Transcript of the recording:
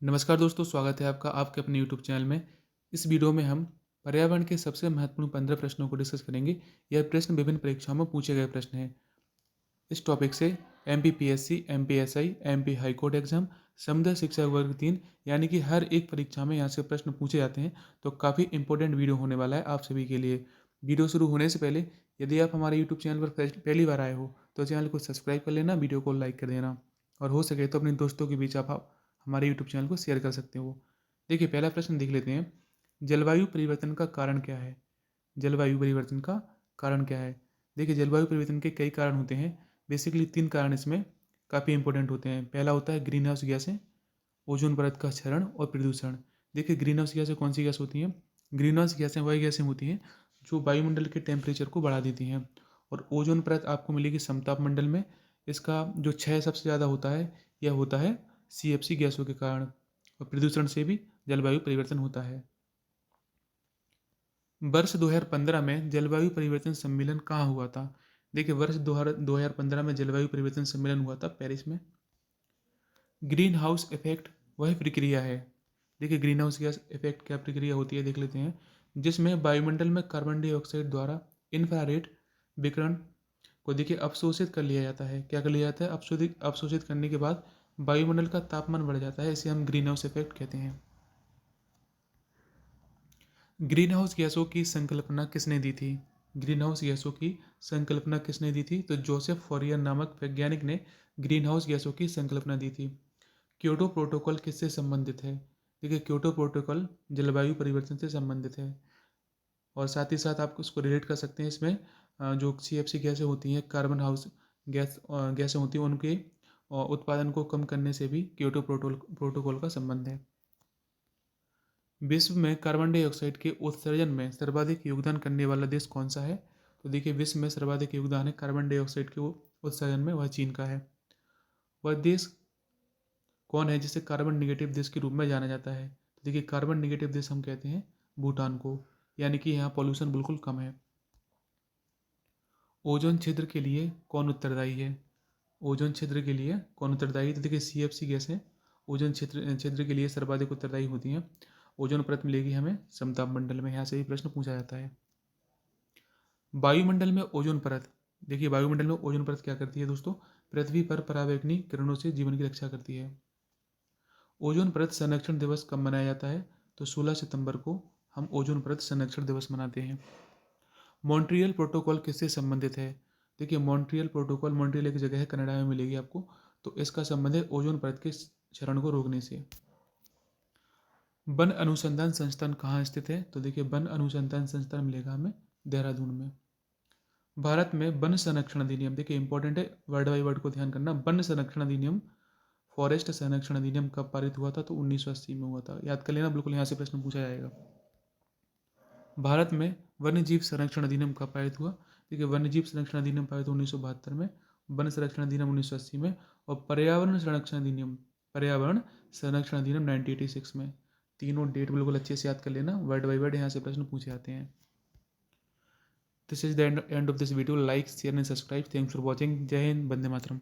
नमस्कार दोस्तों, स्वागत है आपका आपके अपने यूट्यूब चैनल में। इस वीडियो में हम पर्यावरण के सबसे महत्वपूर्ण 15 प्रश्नों को डिस्कस करेंगे। यह प्रश्न विभिन्न परीक्षाओं में पूछे गए प्रश्न हैं। इस टॉपिक से MPPSC, MPSI, MP high court exam, समुदाय शिक्षा वर्ग 3 यानी कि हर एक परीक्षा में यहाँ से प्रश्न पूछे जाते हैं। तो काफ़ी इंपॉर्टेंट वीडियो होने वाला है आप सभी के लिए। वीडियो शुरू होने से पहले यदि आप हमारे यूट्यूब चैनल पर पहली बार आए हो तो चैनल को सब्सक्राइब कर लेना, वीडियो को लाइक कर देना और हो सके तो अपने दोस्तों के बीच आप हमारे यूट्यूब चैनल को शेयर कर सकते हो। देखिए, पहला प्रश्न देख लेते हैं। जलवायु परिवर्तन का कारण क्या है? जलवायु परिवर्तन का कारण क्या है? देखिए, जलवायु परिवर्तन के कई कारण होते हैं। बेसिकली 3 कारण इसमें काफ़ी इंपॉर्टेंट होते हैं। पहला होता है ग्रीन हाउस गैसें, ओजोन परत का क्षरण और प्रदूषण। देखिए, ग्रीन हाउस गैसें कौन सी गैस होती हैं? ग्रीन हाउस गैसें वही गैसें होती हैं जो वायुमंडल के टेम्परेचर को बढ़ा देती हैं। और ओजोन परत आपको मिलेगी समताप मंडल में। इसका जो क्षय सबसे ज़्यादा होता है यह होता है CFC गैसों के कारण। और प्रदूषण से भी जलवायु परिवर्तन होता है। वर्ष 2015 में जलवायु परिवर्तन सम्मेलन कहाँ हुआ था? देखिए, वर्ष 2015 में जलवायु परिवर्तन सम्मेलन हुआ था पेरिस में। ग्रीन हाउस इफेक्ट वह प्रक्रिया है। देखिए, ग्रीन हाउस गैस इफेक्ट क्या प्रक्रिया होती है देख लेते हैं, जिसमें वायुमंडल में कार्बन डाइऑक्साइड द्वारा इंफ्रारेड विकिरण को देखिए अवशोषित कर लिया जाता है। क्या कर लिया जाता है? अवशोषित करने के बाद वायुमंडल का तापमान बढ़ जाता है। इसे हम ग्रीन हाउस इफेक्ट कहते हैं। ग्रीन हाउस गैसों की संकल्पना किसने दी थी? ग्रीन हाउस गैसों की संकल्पना किसने दी थी? तो जोसेफ फॉरियर नामक वैज्ञानिक ने ग्रीन हाउस गैसों की संकल्पना दी थी। क्योटो प्रोटोकॉल किससे संबंधित है? देखिए, क्योटो प्रोटोकॉल जलवायु परिवर्तन से संबंधित है। और साथ ही साथ आप उसको रिलेट कर सकते हैं इसमें जो CFC गैसें होती हैं, कार्बन हाउस गैसें होती हैं, उनके उत्पादन को कम करने से भी क्योटो प्रोटोकॉल का संबंध है। विश्व में कार्बन डाइऑक्साइड के उत्सर्जन में सर्वाधिक योगदान करने वाला देश कौन सा है? तो देखिए, विश्व में सर्वाधिक योगदान है कार्बन डाइऑक्साइड के उत्सर्जन में, वह चीन का है। वह देश कौन है जिसे कार्बन निगेटिव देश के रूप में जाना जाता है? तो देखिए, कार्बन निगेटिव देश हम कहते हैं भूटान को, यानी कि यहाँ पॉल्यूशन बिल्कुल कम है। ओजोन छिद्र के लिए कौन उत्तरदायी है? ओजोन छिद्र के लिए कौन उत्तरदायी है? तो देखिए, CFC गैसें ओजोन छिद्र के लिए सर्वाधिक उत्तरदायी होती हैं। ओजोन परत मिलेगी हमें समताप मंडल में। यहाँ से भी प्रश्न पूछा जाता है। वायुमंडल में ओजोन परत। देखिए, वायुमंडल में ओजोन परत क्या करती है दोस्तों? पृथ्वी पर पराबैंगनी किरणों से जीवन की रक्षा करती है। ओजोन परत संरक्षण दिवस कब मनाया जाता है? तो 16 सितंबर को हम ओजोन परत संरक्षण दिवस मनाते हैं। मॉन्ट्रियल प्रोटोकॉल किससे संबंधित है? देखिए, मॉन्ट्रियल प्रोटोकॉल, मॉन्ट्रियल एक जगह है, कनाडा में मिलेगी आपको। तो इसका संबंध है ओजोन परत के क्षरण को रोकने से। वन अनुसंधान संस्थान कहाँ स्थित है? तो देखिए, वन अनुसंधान संस्थान मिलेगा हमें देहरादून में। भारत में वन संरक्षण अधिनियम, देखिए इंपॉर्टेंट है, वर्ड बाई वर्ड को ध्यान करना। वन संरक्षण अधिनियम, फॉरेस्ट संरक्षण अधिनियम कब पारित हुआ था? तो 1980 में हुआ था। याद कर लेना, बिल्कुल यहाँ से प्रश्न पूछा जाएगा। भारत में वन्य जीव संरक्षण अधिनियम कब पारित हुआ? देखिए, वन्य जीव संरक्षण अधिनियम पारित हुआ 1972 में, वन संरक्षण अधिनियम 1980 में, और पर्यावरण संरक्षण अधिनियम 1986 में। तीनों डेट बिल्कुल अच्छे से याद कर लेना, वर्ड बाई वर्ड यहाँ से प्रश्न पूछे जाते हैं। This is the end of this video. Like, share and subscribe. Thanks for watching. जय हिंद, वंदे मातरम।